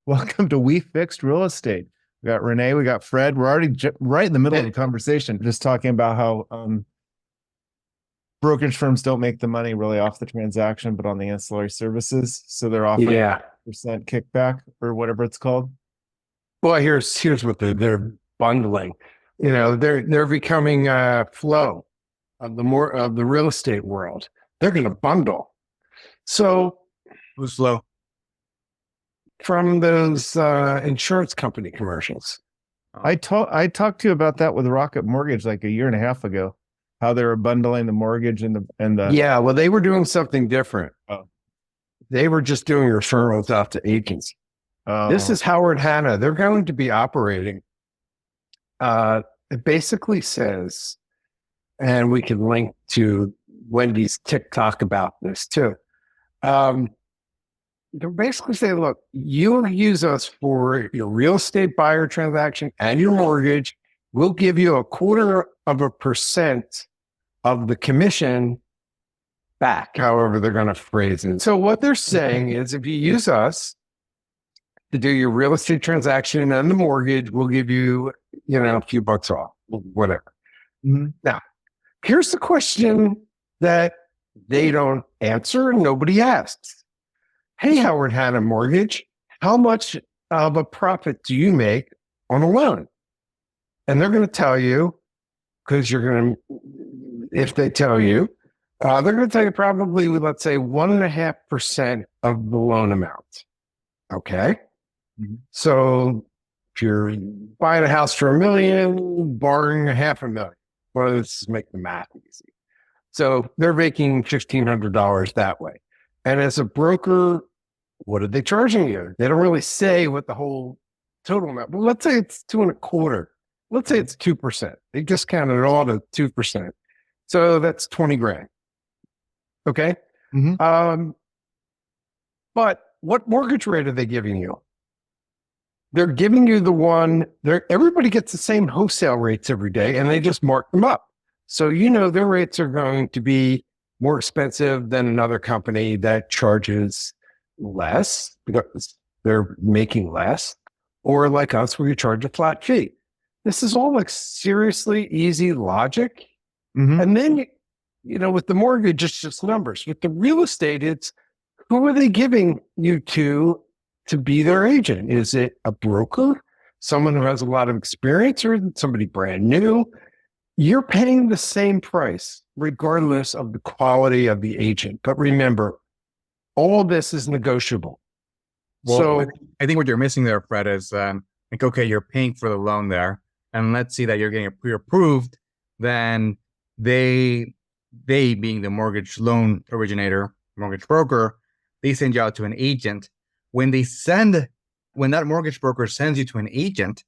Welcome to We Fixed Real Estate. We got Renee, we got Fred. We're already right in the middle of the conversation, just talking about how brokerage firms don't make the money really off the transaction, but on the ancillary services. So they're offering percent kickback or whatever it's called. Well, here's what they're bundling. You know, they're becoming flow of the real estate world. They're going to bundle. So who's flow? From those insurance company commercials. I talked to you about that with Rocket Mortgage like a year and a half ago, how they were bundling the mortgage and the Yeah, well, they were doing something different. They were just doing referrals out to agents. This is Howard Hanna. They're going to be operating. It basically says, and we can link to Wendy's TikTok about this too. They're basically saying, look, you'll use us for your real estate buyer transaction and your mortgage. We'll give you 0.25% of the commission back, however they're going to phrase it. So what they're saying is if you use us to do your real estate transaction and the mortgage, we'll give you, a few bucks off, whatever. Mm-hmm. Now, here's the question that they don't answer and nobody asks. Hey, Howard Hanna Mortgage, how much of a profit do you make on a loan? And they're going to tell you, because if they tell you, they're going to tell you probably, let's say 1.5% of the loan amount. Okay. Mm-hmm. So if you're buying a house for $1 million, borrowing $500,000, well, let's make the math easy. So they're making $1,500 that way. And as a broker, what are they charging you? They don't really say what the whole total amount, but let's say it's 2.25. Let's say it's 2%. They discounted it all to 2%. So that's 20 grand. Okay. Mm-hmm. But what mortgage rate are they giving you? They're giving you the one everybody gets the same wholesale rates every day and they just mark them up. So, their rates are going to be more expensive than another company that charges less because they're making less, or like us where you charge a flat fee. This is all like seriously easy logic. Mm-hmm. And then, with the mortgage, it's just numbers. With the real estate, it's who are they giving you to be their agent? Is it a broker, someone who has a lot of experience, or somebody brand new? You're paying the same price regardless of the quality of the agent. But remember, all this is negotiable. Well, so I think what you're missing there, Fred, is okay, you're paying for the loan there, and let's see that you're getting pre-approved. Then they being the mortgage loan originator, mortgage broker, they send you out to an agent. When that mortgage broker sends you to an agent,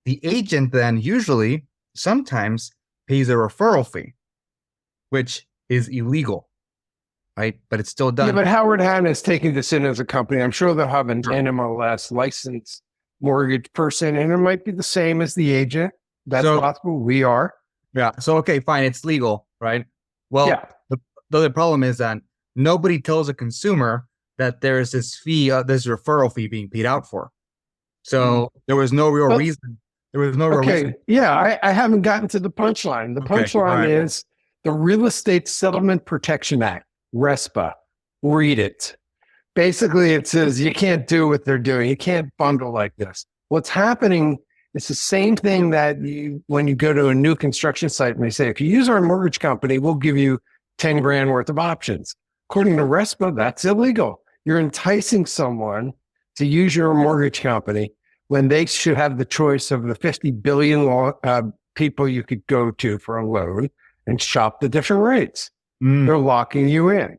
the agent then sometimes pays a referral fee, which is illegal, right? But it's still done. Yeah, but Howard Hanna is taking this in as a company. I'm sure they'll have an NMLS licensed mortgage person, and it might be the same as the agent. That's possible. We are. Yeah. So, okay, fine. It's legal, right? Well, yeah. The problem is that nobody tells a consumer that there is this fee, this referral fee being paid out for. So there was no real reason. There was no real reason. Yeah, I haven't gotten to the punchline. The punchline is the Real Estate Settlement Protection Act, RESPA. Read it. Basically, it says you can't do what they're doing. You can't bundle like this. What's happening is the same thing that when you go to a new construction site and they say, if you use our mortgage company, we'll give you 10 grand worth of options. According to RESPA, that's illegal. You're enticing someone to use your mortgage company when they should have the choice of the 50 billion people you could go to for a loan and shop the different rates. They're locking you in.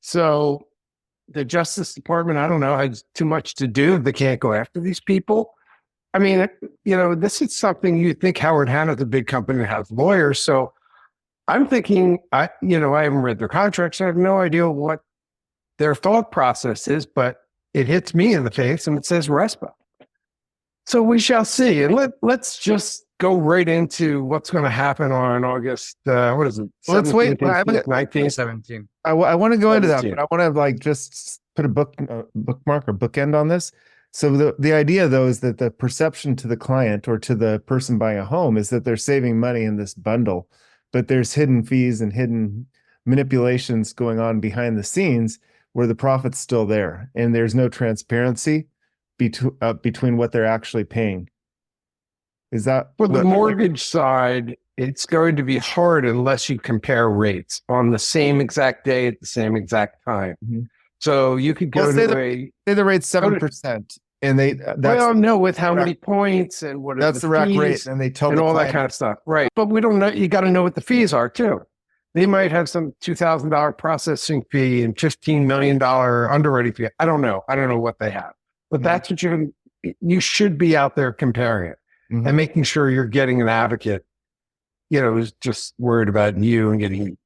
So the Justice Department, I don't know, has too much to do. They can't go after these people. I mean, this is something you think Howard Hanna's a big company that has lawyers. So I'm thinking, I haven't read their contracts. I have no idea what their thought process is, but it hits me in the face and it says RESPA. So we shall see. And let's just go right into what's going to happen on August, what is it? Let's wait. 19th, 17. I want to go into that, but I want to just put a bookmark or bookend on this. So the idea though is that the perception to the client or to the person buying a home is that they're saving money in this bundle, but there's hidden fees and hidden manipulations going on behind the scenes where the profit's still there and there's no transparency between what they're actually paying. Is that for the mortgage side? It's going to be hard unless you compare rates on the same exact day at the same exact time. Mm-hmm. So you could go say the rate's 7%, and with how many points and what that's the rack rate, and they tell and all that kind of stuff, right? But we don't know. You got to know what the fees are too. They might have some $2,000 processing fee and $15 million underwriting fee. I don't know. I don't know what they have, but that's what you should be out there comparing it and making sure you're getting an advocate. Who's just worried about you and getting,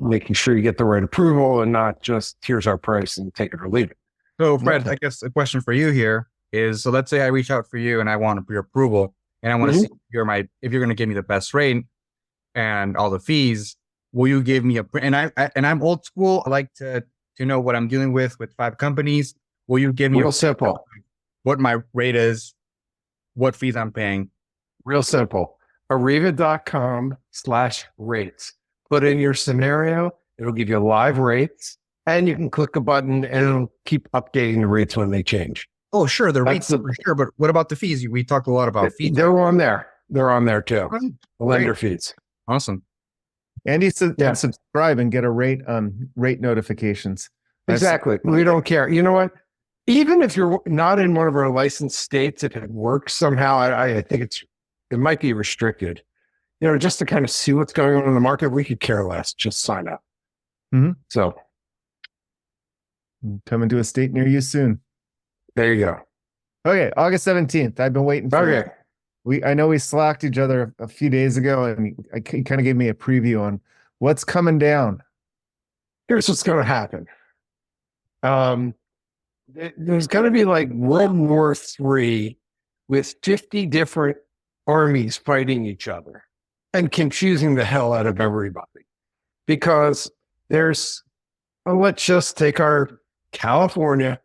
making sure you get the right approval and not just here's our price and take it or leave it. So Fred, I guess a question for you here is, so let's say I reach out for you and I want your approval and I want to see if you're going to give me the best rate and all the fees, will you give me and I'm old school. I like to know what I'm dealing with 5 companies. Will you give me real simple, what my rate is, what fees I'm paying? Real simple. Arrivva.com/rates. Put in your scenario. It'll give you live rates and you can click a button and it'll keep updating the rates when they change. Oh, sure. The rates for sure. But what about the fees? We talked a lot about fees. They're on there. They're on there too. The lender fees. Awesome. And you subscribe and get a rate notifications. Exactly. We don't care. You know what? Even if you're not in one of our licensed states, if it works somehow, I think it might be restricted, just to kind of see what's going on in the market. We could care less. Just sign up. So coming to a state near you soon. There you go. Okay. August 17th. I've been waiting for it. I know we slacked each other a few days ago and he kind of gave me a preview on what's coming down. Here's what's going to happen. There's going to be like World War III with 50 different armies fighting each other and confusing the hell out of everybody, because let's just take our California.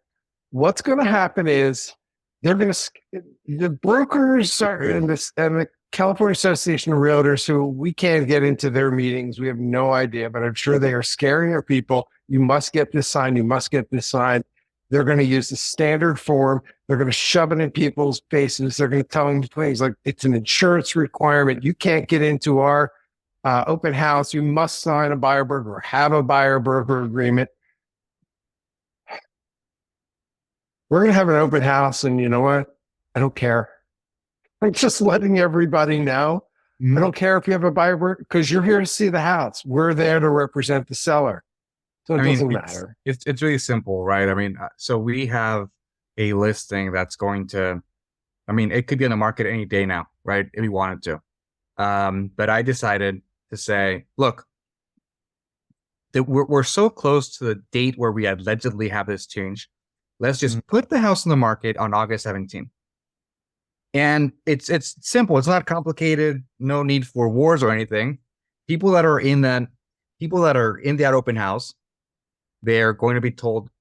What's going to happen is the brokers and the California Association of Realtors, who we can't get into their meetings. We have no idea, but I'm sure they are scaring our people. You must get this signed. You must get this signed. They're going to use the standard form. They're going to shove it in people's faces. They're going to tell them things like it's an insurance requirement. You can't get into our open house. You must sign a buyer broker or have a buyer broker agreement. We're going to have an open house. And you know what? I don't care. I'm just letting everybody know. I don't care if you have a buyer broker because you're here to see the house. We're there to represent the seller. So it doesn't matter. It's really simple, right? I mean, so we have a listing that's going to, it could be on the market any day now, right? If we wanted to. But I decided to say, look, that we're so close to the date where we allegedly have this change. Let's just put the house on the market on August 17th. And it's simple. It's not complicated. No need for wars or anything. People that are in that open house, they're going to be told,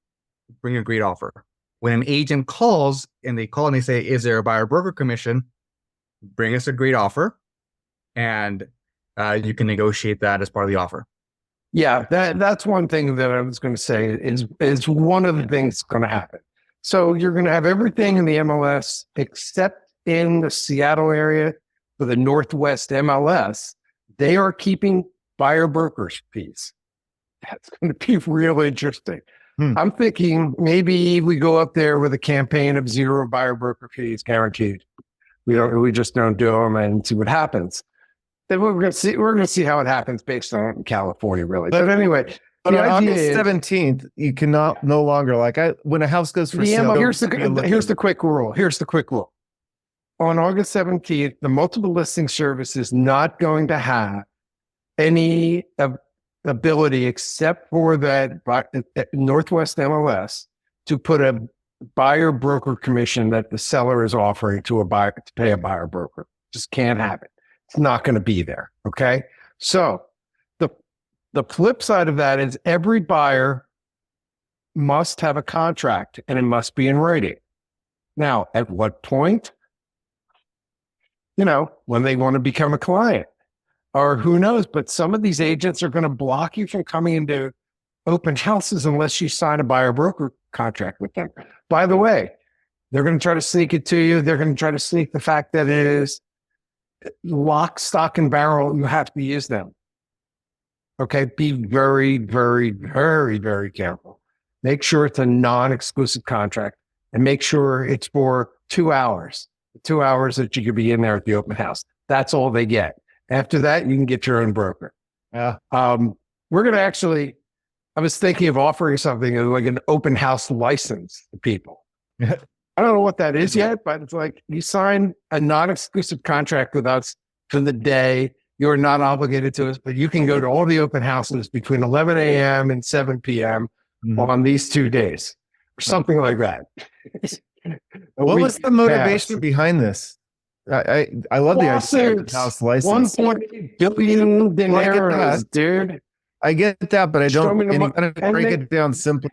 bring a agreed offer. When an agent calls and they say, is there a buyer broker commission? Bring us a agreed offer. And you can negotiate that as part of the offer. Yeah, that's one thing that I was going to say is one of the things that's going to happen. So you're going to have everything in the MLS except in the Seattle area for the Northwest MLS. They are keeping buyer brokers fees. That's going to be real interesting. I'm thinking maybe we go up there with a campaign of 0 buyer broker fees guaranteed. We just don't do them and see what happens. Then we're going to see how it happens based on California, really. But anyway, but on August 17th, you cannot no longer when a house goes for sale. Here's the quick rule. Here's the quick rule. On August 17th, the multiple listing service is not going to have any ability except for that Northwest MLS to put a buyer broker commission that the seller is offering to pay a buyer broker. Just can't happen. It's not going to be there. Okay. So the flip side of that is every buyer must have a contract and it must be in writing. Now, at what point? When they want to become a client, or who knows, but some of these agents are going to block you from coming into open houses unless you sign a buyer broker contract with them. By the way, they're going to try to sneak it to you. They're going to try to sneak the fact that it is lock, stock, and barrel. You have to use them. Okay. Be very, very, very, very careful. Make sure it's a non-exclusive contract and make sure it's for 2 hours. 2 hours that you could be in there at the open house. That's all they get. After that, you can get your own broker. Yeah. We're going to I was thinking of offering something like an open house license to people. I don't know what that is yet, but it's like you sign a non-exclusive contract with us for the day. You're not obligated to us, but you can go to all the open houses between 11 a.m. and 7 p.m. on these 2 days or something like that. What was the motivation behind this? I love the idea of house license. 1.8 billion dineros, dude. I get that, but I don't. And And you gotta break it down simply.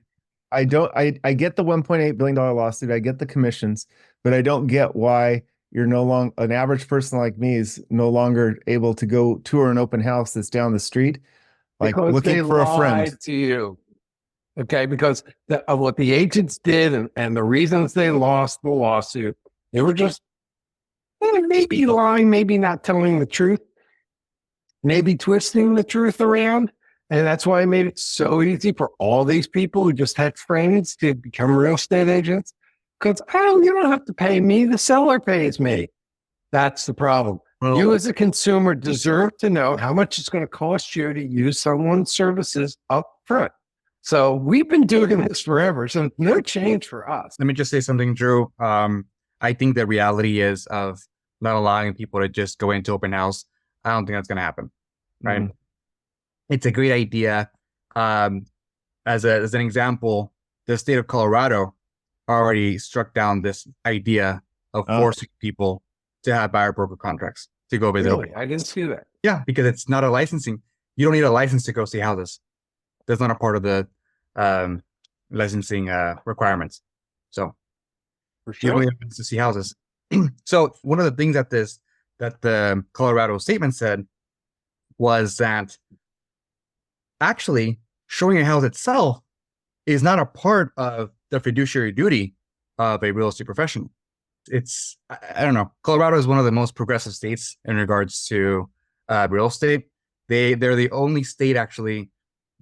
I don't. I get the $1.8 billion lawsuit. I get the commissions, but I don't get why you're no longer an average person like me is no longer able to go tour an open house that's down the street, like because looking for a friend. To you. Okay, because of what the agents did and the reasons they lost the lawsuit, they were just maybe lying, maybe not telling the truth, maybe twisting the truth around. And that's why I made it so easy for all these people who just had friends to become real estate agents. Because, you don't have to pay me. The seller pays me. That's the problem. Well, You as a consumer deserve to know how much it's going to cost you to use someone's services up front. So we've been doing this forever. So no change for us. let me just say something, Drew. I think the reality is of not allowing people to just go into open house. I don't think that's going to happen. Right. It's a great idea. As an example, the state of Colorado already struck down this idea of forcing people to have buyer broker contracts to go visit. Really? I didn't see that. Yeah, because it's not a licensing. You don't need a license to go see houses. That's not a part of the licensing requirements. So For you don't sure. need a license to see houses. So one of the things that the Colorado statement said was that actually showing a house itself is not a part of the fiduciary duty of a real estate professional. I don't know. Colorado is one of the most progressive states in regards to real estate. They're the only state, actually,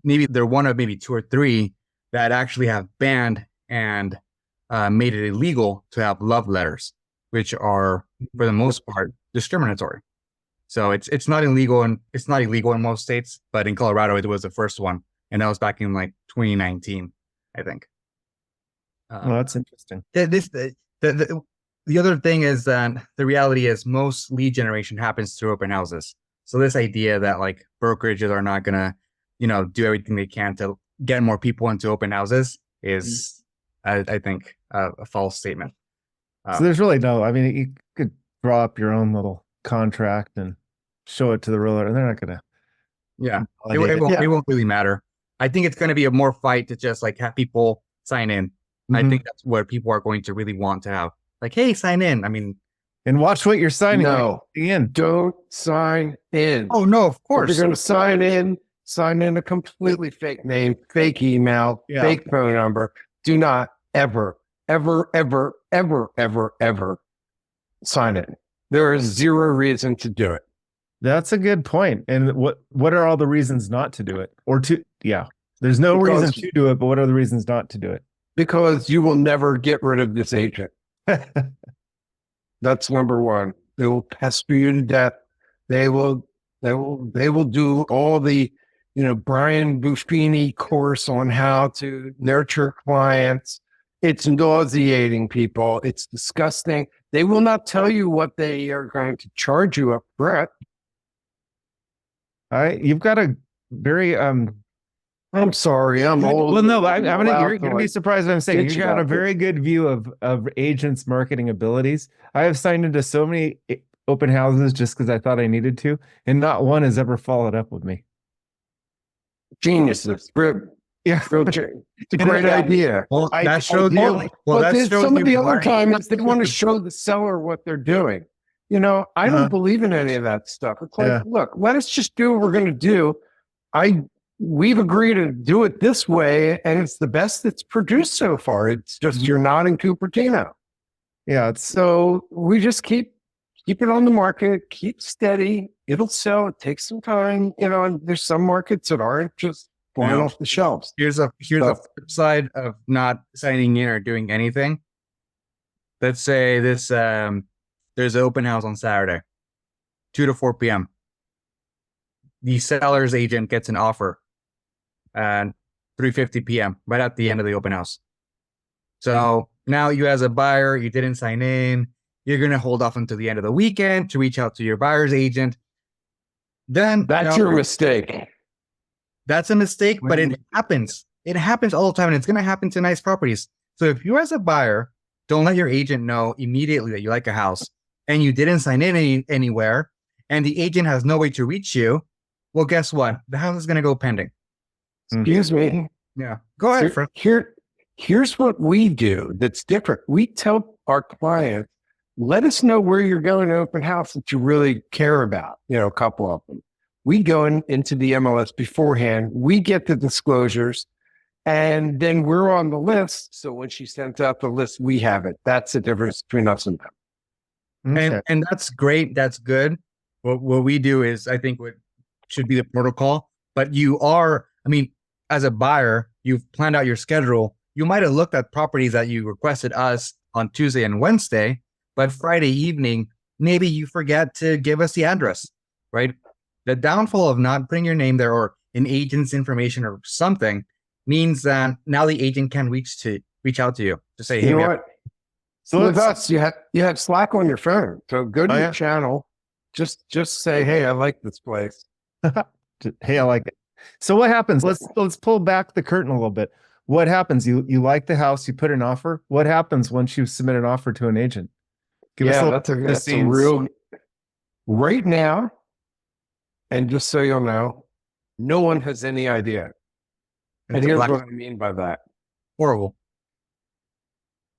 maybe they're one of maybe 2 or 3 that actually have banned and made it illegal to have love letters, which are for the most part discriminatory. So it's not illegal and it's not illegal in most states, but in Colorado it was the first one, and that was back in like 2019, I think. Well, that's interesting. The other thing is that the reality is most lead generation happens through open houses. So this idea that like brokerages are not gonna, do everything they can to get more people into open houses is, I think, a false statement. So there's really you could draw up your own little contract and show it to the realtor, and they're not gonna. Yeah, validate it won't really matter. I think it's going to be a more fight to just like have people sign in. I think that's what people are going to really want to have. Like, hey, sign in. I mean, and watch what you're signing. No, in. don't sign in. oh no, of If course. you're going to sign in a completely fake name, fake email, fake phone number. Do not ever, ever, ever, ever, ever, ever sign in. There is zero reason to do it. That's a good point. And what are all the reasons not to do it? There's no reason to do it, but what are the reasons not to do it? Because you will never get rid of this agent. That's number one. They will pester you to death. They will do all the, Brian Buffini course on how to nurture clients. It's nauseating, people. It's disgusting. They will not tell you what they are going to charge you up front. You've got a very I'm sorry, I'm old. Well, no, you're going to be surprised what I'm saying. You got a very good view of agents' marketing abilities. I have signed into so many open houses just because I thought I needed to, and not one has ever followed up with me. Geniuses. Yeah. It's a great idea. Well, that shows Well, you. Well, but that then shows some of you the other learning. times they want to show the seller what they're doing. I Uh-huh. don't believe in any of that stuff. It's like, Yeah. look, let us just do what we're going to do. We've agreed to do it this way, and it's the best that's produced so far. It's just you're not in Cupertino. Yeah. It's So we just keep it on the market, keep steady. It'll sell. It takes some time, and there's some markets that aren't just flying Yeah. off the shelves. Here's a flip side of not signing in or doing anything. Let's say there's an open house on Saturday, 2 to 4 p.m. The seller's agent gets an offer at 3:50 p.m. right at the end of the open house. So now you as a buyer, you didn't sign in. You're going to hold off until the end of the weekend to reach out to your buyer's agent. Then That's your mistake. That's a mistake, but it happens. It happens all the time, and it's going to happen to nice properties. So if you as a buyer don't let your agent know immediately that you like a house and you didn't sign in anywhere and the agent has no way to reach you, well, guess what? The house is going to go pending. Excuse me. Yeah. Go ahead, Fred. Here's what we do that's different. We tell our clients, let us know where you're going to open house that you really care about, a couple of them. We go into the MLS beforehand. We get the disclosures, and then we're on the list. So when she sends out the list, we have it. That's the difference between us and them. okay. And that's great. That's good. What we do is, I think, what should be the protocol. But as a buyer, you've planned out your schedule. You might have looked at properties that you requested us on Tuesday and Wednesday, but Friday evening, maybe you forget to give us the address, right? The downfall of not putting your name there or an agent's information or something means that now the agent can reach out to you to say, hey, You know what? So With let's- us, you have Slack on your phone. So go to Oh, your yeah. channel. Just say, hey, I like this place. Hey, I like it. So what happens? Let's pull back the curtain a little bit. What happens? You like the house, you put an offer. What happens once you submit an offer to an agent? Give us a little That's a scenes. real. Right now, and just so you'll know, no one has any idea. And It's here's black- what I mean by that. horrible.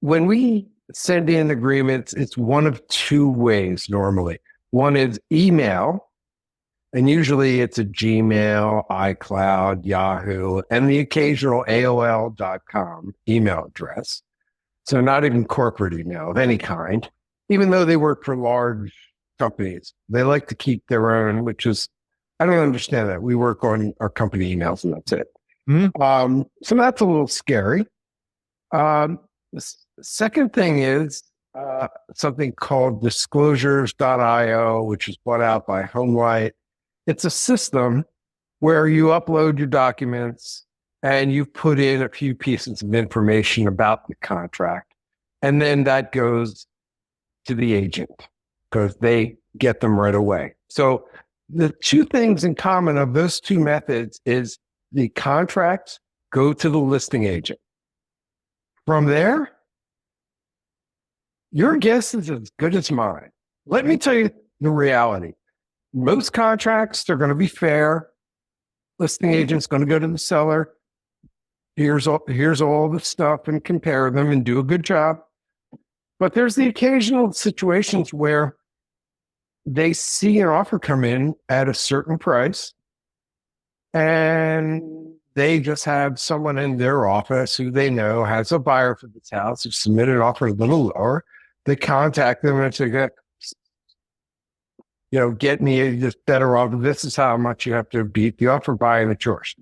When we send in agreements, it's one of two ways normally. One is email, and usually it's a Gmail, iCloud, Yahoo, and the occasional AOL.com email address. So not even corporate email of any kind, even though they work for large companies. They like to keep their own, which is, I don't understand that. We work on our company emails and that's it. So that's a little scary. The second thing is something called disclosures.io, which is bought out by Homelight. It's a system where you upload your documents and you put in a few pieces of information about the contract. And then that goes to the agent because they get them right away. So the two things in common of those two methods is the contracts go to the listing agent. From there, your guess is as good as mine. Let me tell you the reality. Most contracts, they're going to be fair. Listing agent's going to go to the seller. Here's all the stuff and compare them and do a good job. But there's the occasional situations where they see an offer come in at a certain price and they just have someone in their office who they know has a buyer for this house who submitted an offer a little lower. They contact them and say, get me this better offer. This is how much you have to beat the offer by, and it's yours.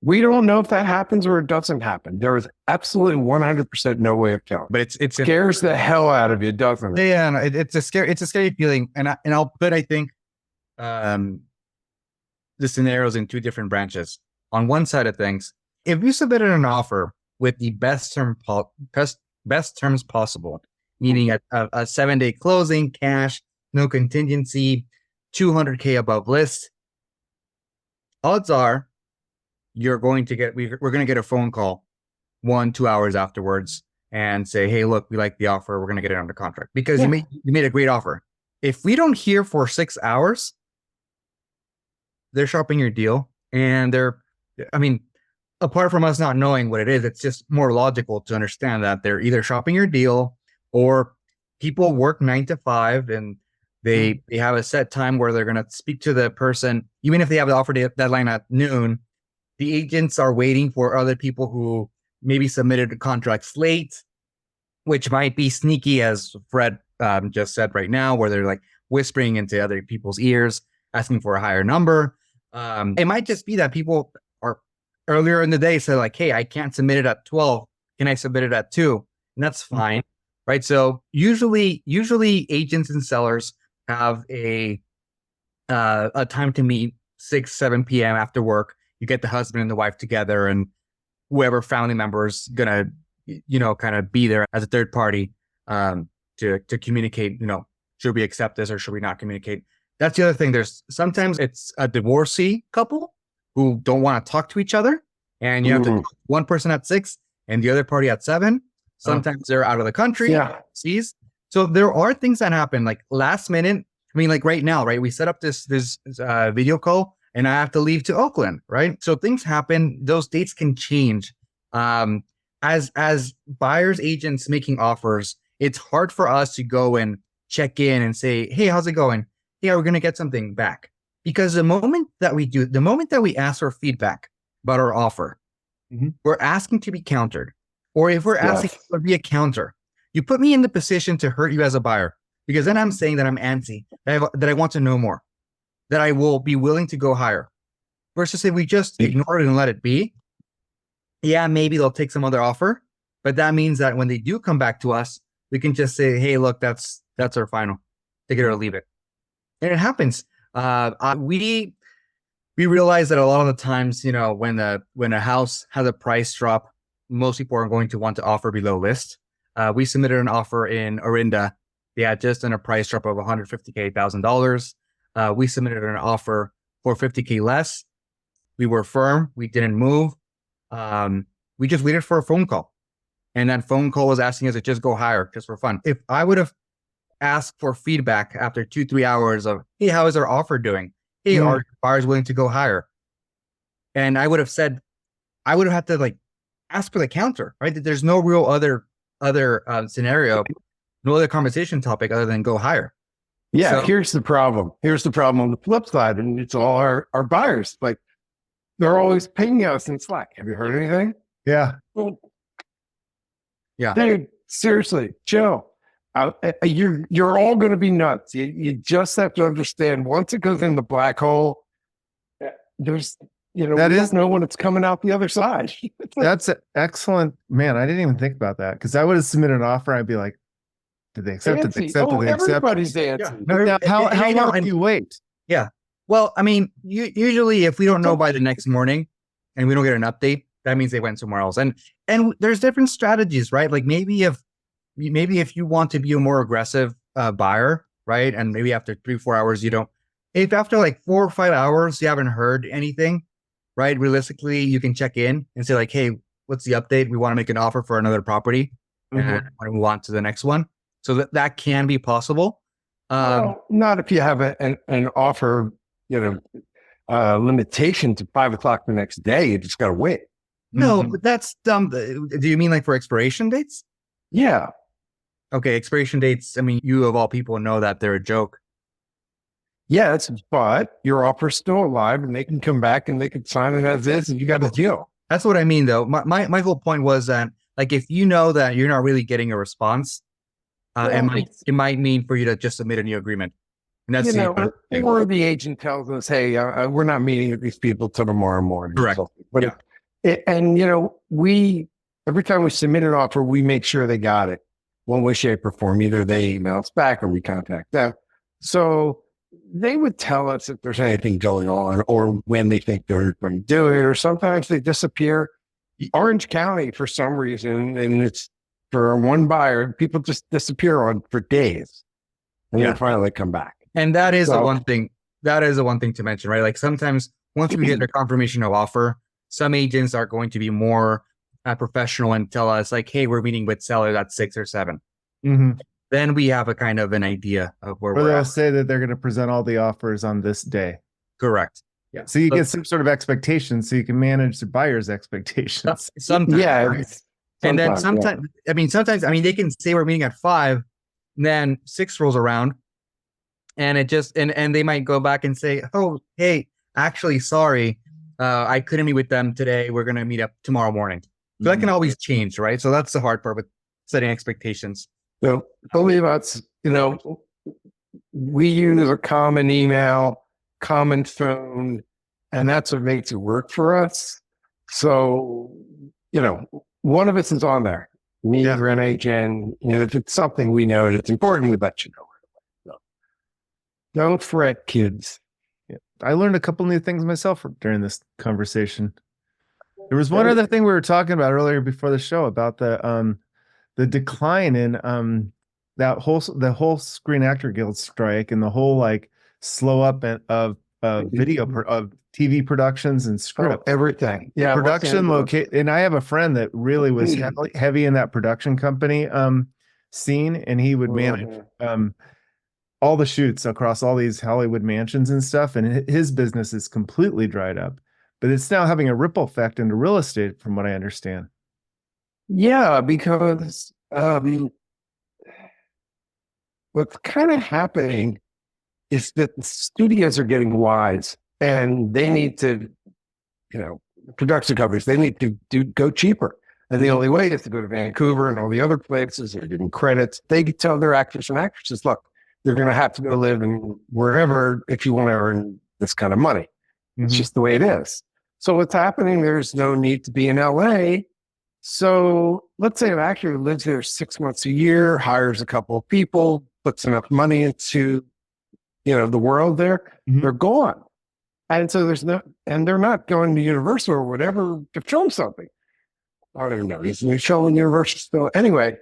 We don't know if that happens or it doesn't happen. There is absolutely 100% no way of telling. But it Scares the hell out of you, doesn't it? Yeah, no, it's a scary feeling, and I'll put, I think, the scenarios in two different branches. On one side of things, if you submitted an offer with the best terms possible, meaning a 7-day closing, cash, no contingency, $200K above list, odds are we're going to get a phone call 1-2 hours afterwards and say, hey, look, we like the offer. We're going to get it under contract because you made a great offer. If we don't hear for 6 hours, they're shopping your deal and apart from us not knowing what it is, it's just more logical to understand that they're either shopping your deal or people work 9 to 5 and they have a set time where they're going to speak to the person. Even if they have the offer deadline at noon, the agents are waiting for other people who maybe submitted contracts late, which might be sneaky, as Fred just said right now, where they're like whispering into other people's ears, asking for a higher number. It might just be that people are earlier in the day said like, hey, I can't submit it at 12. Can I submit it at 2? And that's fine. Right. So usually agents and sellers have a time to meet 6, 7 p.m. after work. You get the husband and the wife together, and whoever family member is gonna, kind of be there as a third party to communicate, should we accept this or should we not communicate? That's the other thing. Sometimes it's a divorcee couple who don't want to talk to each other, and you have to talk to one person at 6 and the other party at 7. Sometimes they're out of the country, overseas. So there are things that happen like last minute. I mean, like right now, right? We set up this video call and I have to leave to Oakland, right? So things happen. Those dates can change. As buyers, agents making offers, it's hard for us to go and check in and say, hey, how's it going? Yeah, we're going to get something back. Because the moment that we ask for feedback about our offer, we're asking to be countered. Or if we're asking to be a counter, you put me in the position to hurt you as a buyer, because then I'm saying that I'm antsy, that I want to know more, that I will be willing to go higher. Versus if we just ignore it and let it be, yeah, maybe they'll take some other offer, but that means that when they do come back to us, we can just say, hey, look, that's our final. Take it or leave it. And it happens. We realize that a lot of the times, when a house has a price drop, most people are going to want to offer below list. We submitted an offer in Arrivva. They had just done a price drop of $150,000. We submitted an offer for $50K less. We were firm. We didn't move. We just waited for a phone call. And that phone call was asking us to just go higher, just for fun. If I would have asked for feedback after 2-3 hours of, hey, how is our offer doing? Hey, are buyers willing to go higher? And I would have had to ask for the counter, right? That there's no real other scenario, no other conversation topic other than go higher. Yeah. So, here's the problem on the flip side. And it's all our buyers. Like, they're always pinging us in Slack. Have you heard anything? Yeah. Yeah. Dude, seriously, Joe, you're all going to be nuts. You just have to understand, once it goes in the black hole, there's, we don't know when it's coming out the other side. That's excellent. Man, I didn't even think about that, because I would have submitted an offer. I'd be like, did they accept it? Did they accept it? Did they accept it? Everybody's dancing. Now, how long do you wait? Yeah. Well, I mean, usually if we don't know by the next morning and we don't get an update, that means they went somewhere else. And there's different strategies, right? Like maybe if you want to be a more aggressive buyer, right? And maybe after 3-4 hours, if after like 4 or 5 hours, you haven't heard anything, right? Realistically, you can check in and say like, hey, what's the update? We want to make an offer for another property and we move on to the next one. So that can be possible. Not if you have an offer, limitation to 5 o'clock the next day. You just got to wait. No, but that's dumb. Do you mean like for expiration dates? Yeah. Okay, expiration dates. I mean, you of all people know that they're a joke. Yes, but your offer's still alive, and they can come back and they can sign it as is, and you got a deal. That's what I mean, though. My whole point was that, like, if you know that you're not really getting a response, it might mean for you to just submit a new agreement. And that's or the agent tells us, hey, we're not meeting with these people till tomorrow morning. Correct. But every time we submit an offer, we make sure they got it one way, shape, or form. Either they email us back or we contact them. So they would tell us if there's anything going on or when they think they're going to do it, or sometimes they disappear. Orange County, for some reason, and it's for one buyer, people just disappear for days, and then finally come back. And that is the one thing. That is the one thing to mention, right? Like sometimes once we get a confirmation of offer, some agents are going to be more professional and tell us like, "Hey, we're meeting with sellers at 6 or 7." Then we have a kind of an idea of where we're they'll at. say that they're going to present all the offers on this day. Correct. So you get some sort of expectation so you can manage the buyer's expectations. Sometimes. Yeah. And then Sometimes, sometimes, they can say we're meeting at 5, and then 6 rolls around, and it just, and they might go back and say, oh, hey, actually, sorry, I couldn't meet with them today. We're going to meet up tomorrow morning. So that can always change, right? So that's the hard part with setting expectations. So believe us, we use a common email, common phone, and that's what makes it work for us. So, one of us is on there. Me, René, Jen, if it's something we know and it's important, we let you know. So, don't fret, kids. Yeah. I learned a couple new things myself during this conversation. There was one other thing we were talking about earlier before the show about the decline in the whole Screen Actor Guild strike and the whole like slow up of of TV productions and script Everything. Yeah. production locate. And I have a friend that really was heavy in that production company scene, and he would manage all the shoots across all these Hollywood mansions and stuff, and his business is completely dried up, but it's now having a ripple effect into real estate from what I understand. Yeah, because what's kind of happening is that the studios are getting wise, and they need to, production companies, they need to go cheaper. And the only way is to go to Vancouver and all the other places. They're getting credits. They can tell their actors and actresses, look, they're going to have to go live in wherever if you want to earn this kind of money. It's just the way it is. So what's happening, there's no need to be in LA. So let's say an actor who lives there 6 months a year, hires a couple of people, puts enough money into, the world there, they're gone. And so and they're not going to Universal or whatever to film something. I don't know. Is a show in Universal still? Anyway,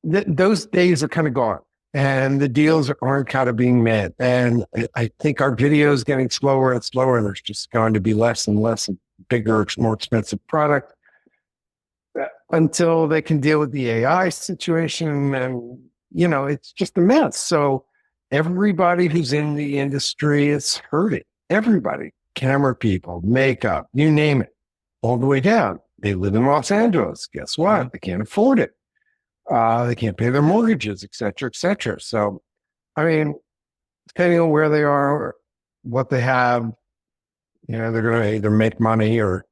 those days are kind of gone, and the deals aren't kind of being met. And I think our video is getting slower and slower, and there's just going to be less and less and bigger, more expensive product until they can deal with the AI situation. And, it's just a mess. So everybody who's in the industry is hurting. Everybody, camera people, makeup, you name it, all the way down. They live in Los Angeles. Guess what? They can't afford it. They can't pay their mortgages, et cetera, et cetera. So, depending on where they are, what they have, they're going to either make money or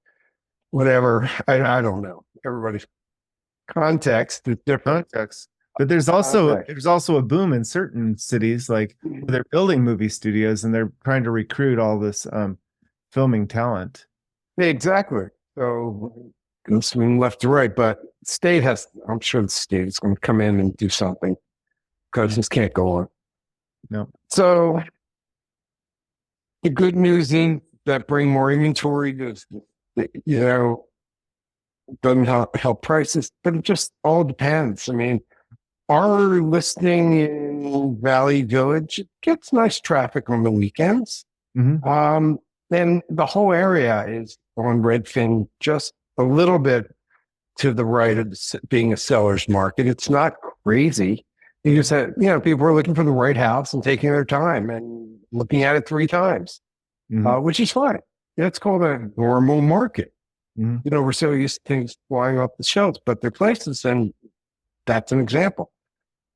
whatever. I don't know. Everybody's context is different. But there's also a boom in certain cities, like they're building movie studios and they're trying to recruit all this filming talent. Exactly. So go swing left to right, but I'm sure the state is going to come in and do something because this can't go on. No. So the good news is that bring more inventory does, doesn't help prices, but it just all depends. Our listing in Valley Village gets nice traffic on the weekends. And the whole area is on Redfin, just a little bit to the right of being a seller's market. It's not crazy. You just have, people are looking for the right house and taking their time and looking at it 3 times, which is fine. It's called a normal market. We're so used to things flying off the shelves, but they're places, and that's an example.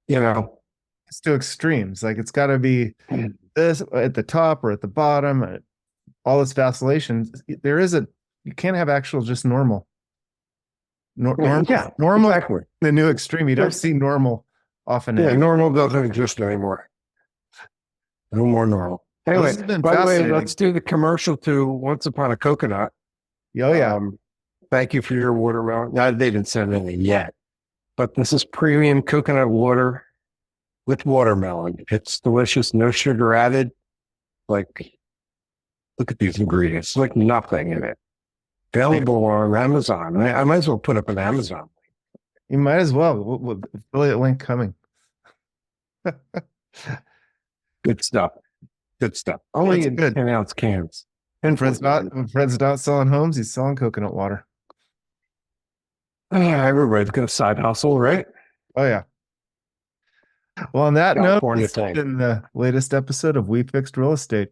It's to extremes. Like it's got to be this at the top or at the bottom. All this vacillation. You can't have actual just normal. Normal. Exactly. The new extreme. You don't see normal often. Yeah, normal doesn't exist anymore. No more normal. Anyway, by the way, let's do the commercial to Once Upon a Coconut. Oh yeah. Thank you for your watermelon. No, they didn't send any yet, but this is premium coconut water with watermelon. It's delicious, no sugar added. Like, look at these ingredients. Like nothing in it. Available on Amazon. I might as well put up an Amazon. You might as well. Affiliate link coming. Good stuff. Good stuff. Only in 10-ounce cans. And Fred's not selling homes, he's selling coconut water. Everybody's got a side hustle, right? Oh yeah. Well, on that note, California it's been the latest episode of We Fixed Real Estate.